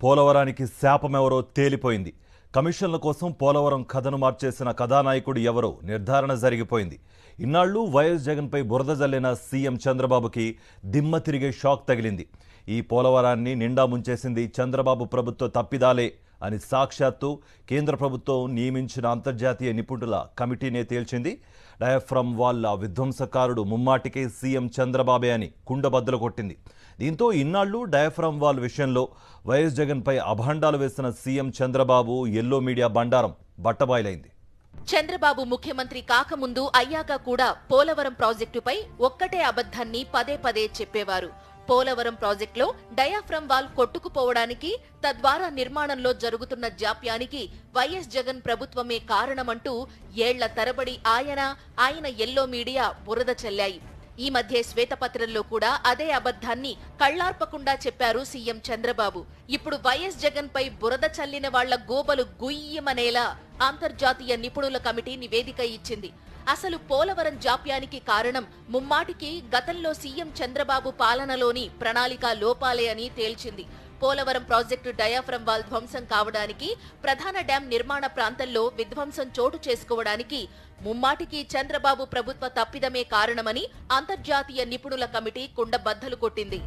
పోలవరానికి శాపమెవరో తేలిపోయింది. కమిషన్ల కోసం పోలవరం కథను మార్చేసిన కథానాయకుడు ఎవరో నిర్ధారణ జరిగిపోయింది. ఇన్నాళ్లు వైఎస్ జగన్పై బురద జల్లిన సీఎం చంద్రబాబుకి దిమ్మ తిరిగే షాక్ తగిలింది. ఈ పోలవరాన్ని నిండా ముంచేసింది చంద్రబాబు ప్రభుత్వ తప్పిదాలే అని సాక్షాత్తు కేంద్ర ప్రభుత్వం నియమించిన అంతర్జాతీయ నిపుణుల కమిటీనే తేల్చింది. డయాఫ్రమ్ వాల్ విధ్వంసకారుడు ముమ్మాటికే సీఎం చంద్రబాబే అని కుండబద్దలు కొట్టింది. దీంతో ఇన్నాళ్లు డయాఫ్రమ్ వాల్ విషయంలో వైఎస్ జగన్పై అభాండాలు వేసిన సీఎం చంద్రబాబు ఎల్లో మీడియా బండారం బట్టబయలైంది. చంద్రబాబు ముఖ్యమంత్రి కాకముందు అయ్యాక కూడా పోలవరం ప్రాజెక్టుపై ఒక్కటే అబద్ధాన్ని పదే పదే చెప్పేవారు. పోలవరం ప్రాజెక్టులో డయాఫ్రమ్ వాల్ కొట్టుకుపోవడానికి, తద్వారా నిర్మాణంలో జరుగుతున్న జాప్యానికి వైఎస్ జగన్ ప్రభుత్వమే కారణమంటూ ఏళ్ల తరబడి ఆయన ఎల్లో మీడియా బురద చల్లాయి. ఈ మధ్య శ్వేతపత్రంలో కూడా అదే అబద్ధాన్ని కళ్లార్పకుండా చెప్పారు సీఎం చంద్రబాబు. ఇప్పుడు వైఎస్ జగన్ పై బురద చల్లిన వాళ్ల గోబలు గుయ్యమనేలా అంతర్జాతీయ నిపుణుల కమిటీ నివేదిక ఇచ్చింది. అసలు పోలవరం జాప్యానికి కారణం ముమ్మాటికి గతంలో సీఎం చంద్రబాబు పాలనలోని ప్రణాళిక లోపాలే అని తేల్చింది. పోలవరం ప్రాజెక్టు డయాఫ్రమ్ వాల్ ధ్వంసం కావడానికి, ప్రధాన డ్యాం నిర్మాణ ప్రాంతంలో విధ్వంసం చోటు చేసుకోవడానికి ముమ్మాటికి చంద్రబాబు ప్రభుత్వ తప్పిదమే కారణమని అంతర్జాతీయ నిపుణుల కమిటీ కుండబద్దలు కొట్టింది.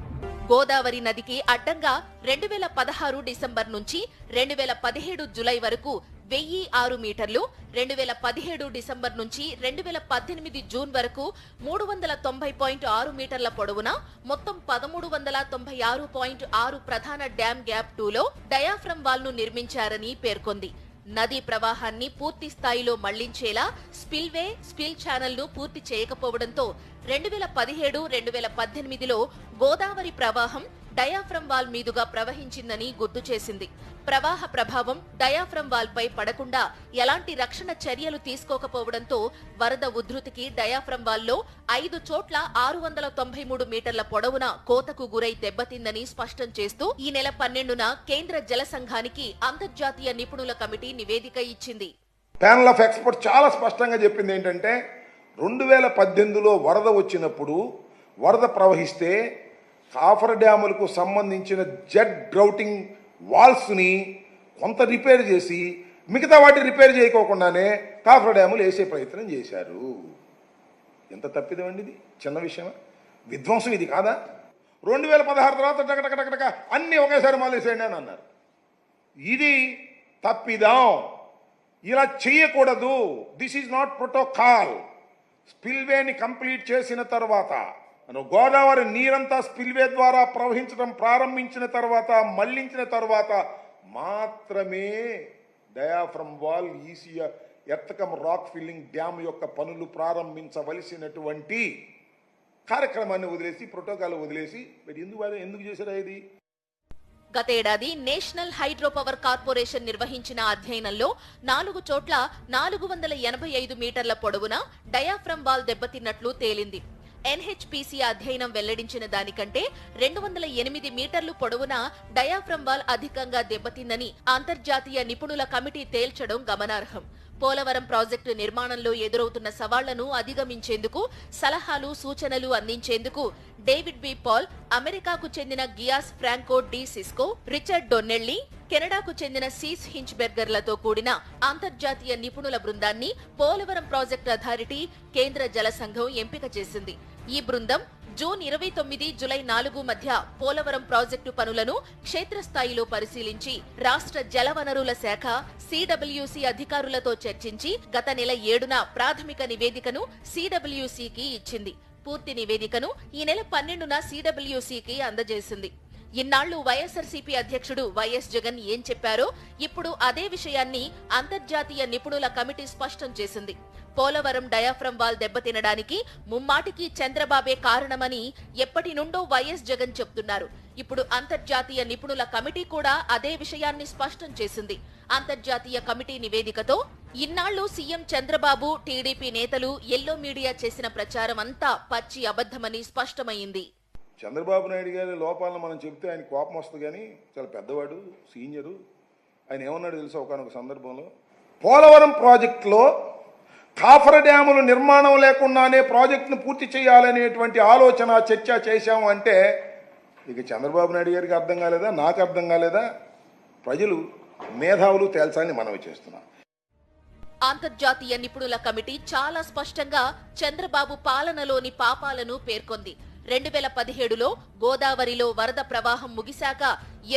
గోదావరి నదికి అడ్డంగా 2016 డిసెంబర్ నుంచి 2017 జులై వరకు 1006 మీటర్లు, 2017 డిసెంబర్ నుంచి 2018 జూన్ వరకు 390.6 మీటర్ల పొడవున మొత్తం 1396.6 ప్రధాన డ్యాం గ్యాప్ 2లో డయాఫ్రమ్ వాల్ ను నిర్మించారని పేర్కొంది. నదీ ప్రవాహాన్ని పూర్తి స్థాయిలో మళ్లించేలా స్పిల్వే, స్పిల్ ఛానల్ ను పూర్తి చేయకపోవడంతో 2017-2018లో గోదావరి ప్రవాహం డయాఫ్రమ్ వాల్ మీదుగా ప్రవహించిందని గుర్తు చేసింది. ప్రవాహ ప్రభావం డయాఫ్రమ్ వాల్ పై పడకుండా ఎలాంటి రక్షణ చర్యలు తీసుకోకపోవడంతో వరద ఉధృతికి డయాఫ్రమ్ వాల్లో 5 చోట్ల 693 మీటర్ల పొడవున కోతకు గురై దెబ్బతిందని స్పష్టం చేస్తూ ఈ నెల 12న కేంద్ర జల సంఘానికి అంతర్జాతీయ నిపుణుల కమిటీ నివేదిక ఇచ్చింది. ప్యానల్ ఆఫ్ ఎక్స్పర్ట్ చాలా స్పష్టంగా చెప్పింది ఏంటంటే 2018లో వరద వచ్చినప్పుడు వరద ప్రవహిస్తే కాఫర్ డ్యాములకు సంబంధించిన జెట్ గ్రౌటింగ్ వాల్స్ని కొంత రిపేర్ చేసి మిగతా వాటి రిపేర్ చేయకోకుండానే కాఫర్ డ్యాములు వేసే ప్రయత్నం చేశారు. ఎంత తప్పిదమండి ఇది? చిన్న విషయమా? విధ్వంసం ఇది కాదా? 2016 తర్వాత టకటకటక అన్నీ ఒకేసారి మాలేసేయండి అని అన్నారు. ఇది తప్పిదాం, ఇలా చేయకూడదు. This is not protocol. స్పిల్వేని కంప్లీట్ చేసిన తర్వాత, గోదావరి నీరంతా స్పిల్వే ద్వారా ప్రవహించడం ప్రారంభించిన తర్వాత, మళ్లించిన తర్వాత మాత్రమే diaphragm wall, ECR, ఎర్తకం rock filling dam యొక్క పనులు ప్రారంభించవలసినటువంటి కార్యక్రమాన్ని వదిలేసి, ప్రోటోకాల్ వదిలేసి ఎందుకు చేశారా ఇది? గతేడాది నేషనల్ హైడ్రో పవర్ కార్పొరేషన్ నిర్వహించిన అధ్యయనంలో 4 చోట్ల 485 మీటర్ల పొడవున డయాఫ్రమ్ వాల్ దెబ్బతిన్నట్లు తేలింది. ఎన్హెచ్పిసి అధ్యయనం వెల్లడించిన దానికంటే 208 మీటర్లు పొడవున డయాఫ్రమ్ వాల్ అధికంగా దెబ్బతిందని అంతర్జాతీయ నిపుణుల కమిటీ తేల్చడం గమనార్హం. పోలవరం ప్రాజెక్టు నిర్మాణంలో ఎదురవుతున్న సవాళ్లను అధిగమించేందుకు సలహాలు, సూచనలు అందించేందుకు డేవిడ్ బి పాల్, అమెరికాకు చెందిన గియాస్ ఫ్రాంకో డి సిస్కో, రిచర్డ్ డొన్నెల్లి, కెనడాకు చెందిన సీస్ హించ్బెర్గర్లతో కూడిన అంతర్జాతీయ నిపుణుల బృందాన్ని పోలవరం ప్రాజెక్టు అథారిటీ, కేంద్ర జల సంఘం ఎంపిక చేసింది. ఈ బృందం జూన్ 29, జులై 4 మధ్య పోలవరం ప్రాజెక్టు పనులను క్షేత్రస్థాయిలో పరిశీలించి రాష్ట్ర జలవనరుల శాఖ, సిడబ్ల్యూసి అధికారులతో చర్చించి గత నెల 7న ప్రాథమిక నివేదికను సిడబ్ల్యూసికి ఇచ్చింది. పూర్తి నివేదికను ఈ నెల 12న సిడబ్ల్యూసికి అందజేసింది. ఇన్నాళ్లు వైఎస్ఆర్సీపీ అధ్యక్షుడు వైఎస్ జగన్ ఏం చెప్పారో ఇప్పుడు అదే విషయాన్ని అంతర్జాతీయ నిపుణుల కమిటీ స్పష్టం చేసింది. పోలవరం డయాఫ్రమ్ వాల్ దెబ్బతినడానికి ముమ్మాటికి చంద్రబాబే కారణమని ఎప్పటి నుండో వైఎస్ జగన్ చెప్తున్నారు. ఇప్పుడు అంతర్జాతీయ నిపుణుల కమిటీ కూడా అదే విషయాన్ని స్పష్టం చేసింది. అంతర్జాతీయ కమిటీ నివేదికతో ఇన్నాళ్లు సీఎం చంద్రబాబు, టీడీపీ నేతలు, ఎల్లో మీడియా చేసిన ప్రచారం అంతా పచ్చి అబద్ధమని స్పష్టమైంది. చంద్రబాబు నాయుడు గారి లోపాలను మనం చెబితే ఆయన కోపం వస్తుంది, కానీ చాలా పెద్దవాడు, సీనియరు. ఆయన ఏమన్నాడు తెలుసా? ఒకనొక సందర్భంలో పోలవరం ప్రాజెక్టులో కాఫర్ డ్యాములు నిర్మాణం లేకుండానే ప్రాజెక్టును పూర్తి చేయాలనేటువంటి ఆలోచన, చర్చ చేశాము అంటే ఇక చంద్రబాబు నాయుడు గారికి అర్థం కాలేదా? నాకు అర్థం కాలేదా? ప్రజలు మేధావులు తేల్చాలని మనవి చేస్తున్నాం. అంతర్జాతీయ నిపుణుల కమిటీ చాలా స్పష్టంగా చంద్రబాబు పాలనలోని పాపాలను పేర్కొంది. 2017లో గోదావరిలో వరద ప్రవాహం ముగిశాక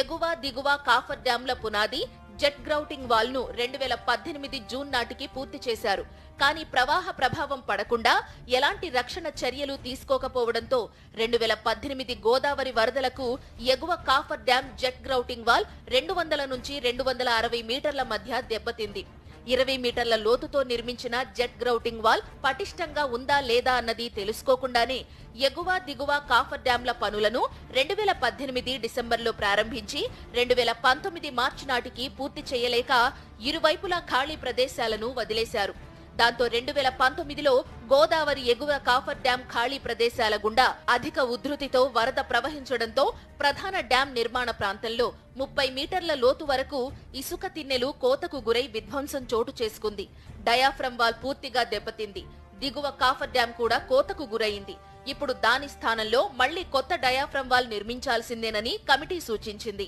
ఎగువ దిగువ కాఫర్ డ్యాంల పునాది జెట్ గ్రౌటింగ్ వాల్ ను 2018 జూన్ నాటికి పూర్తి చేశారు. కానీ ప్రవాహ ప్రభావం పడకుండా ఎలాంటి రక్షణ చర్యలు తీసుకోకపోవడంతో 2018 గోదావరి వరదలకు ఎగువ coffer dam jet grouting wall 200 నుంచి 260 మీటర్ల మధ్య దెబ్బతింది. 20 మీటర్ల లోతుతో నిర్మించిన జెట్ గ్రౌటింగ్ వాల్ పటిష్టంగా ఉందా లేదా అన్నది తెలుసుకోకుండానే ఎగువ దిగువ కాఫర్ డ్యాంల పనులను 2018 డిసెంబర్లో ప్రారంభించి 2019 మార్చి నాటికి పూర్తి చేయలేక ఇరువైపులా ఖాళీ ప్రదేశాలను వదిలేశారు. దాంతో 2019లో గోదావరి ఎగువ కాఫర్ డ్యాం ఖాళీ ప్రదేశాల గుండా అధిక ఉధృతితో వరద ప్రవహించడంతో ప్రధాన డ్యాం నిర్మాణ ప్రాంతంలో 30 మీటర్ల లోతు వరకు ఇసుక తిన్నెలు కోతకు గురై విధ్వంసం చోటు చేసుకుంది. డయాఫ్రమ్ వాల్ పూర్తిగా దెబ్బతింది. దిగువ కాఫర్ డ్యాం కూడా కోతకు గురైంది. ఇప్పుడు దాని స్థానంలో మళ్లీ కొత్త డయాఫ్రమ్ వాల్ నిర్మించాల్సిందేనని కమిటీ సూచించింది.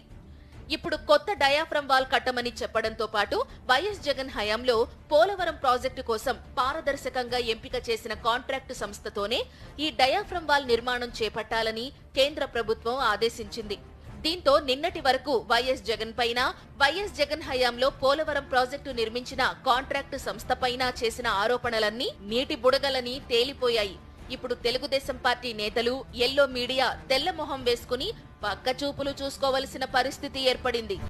ఇప్పుడు కొత్త డయాఫ్రమ్ వాల్ కట్టమని చెప్పడంతో పాటు వైఎస్ జగన్ హయాంలో పోలవరం ప్రాజెక్టు కోసం పారదర్శకంగా ఎంపిక చేసిన కాంట్రాక్టు సంస్థతోనే ఈ డయాఫ్రమ్ వాల్ నిర్మాణం చేపట్టాలని కేంద్ర ప్రభుత్వం ఆదేశించింది. దీంతో నిన్నటి వరకు వైఎస్ జగన్ పైన, వైఎస్ జగన్ హయాంలో పోలవరం ప్రాజెక్టు నిర్మించిన కాంట్రాక్టు సంస్థ పైన చేసిన ఆరోపణలన్నీ నీటి బుడగలని తేలిపోయాయి. ఇప్పుడు తెలుగుదేశం పార్టీ నేతలు, ఎల్లో మీడియా తెల్ల మొహం వేసుకుని పక్క చూపులు చూసుకోవలసిన పరిస్థితి ఏర్పడింది.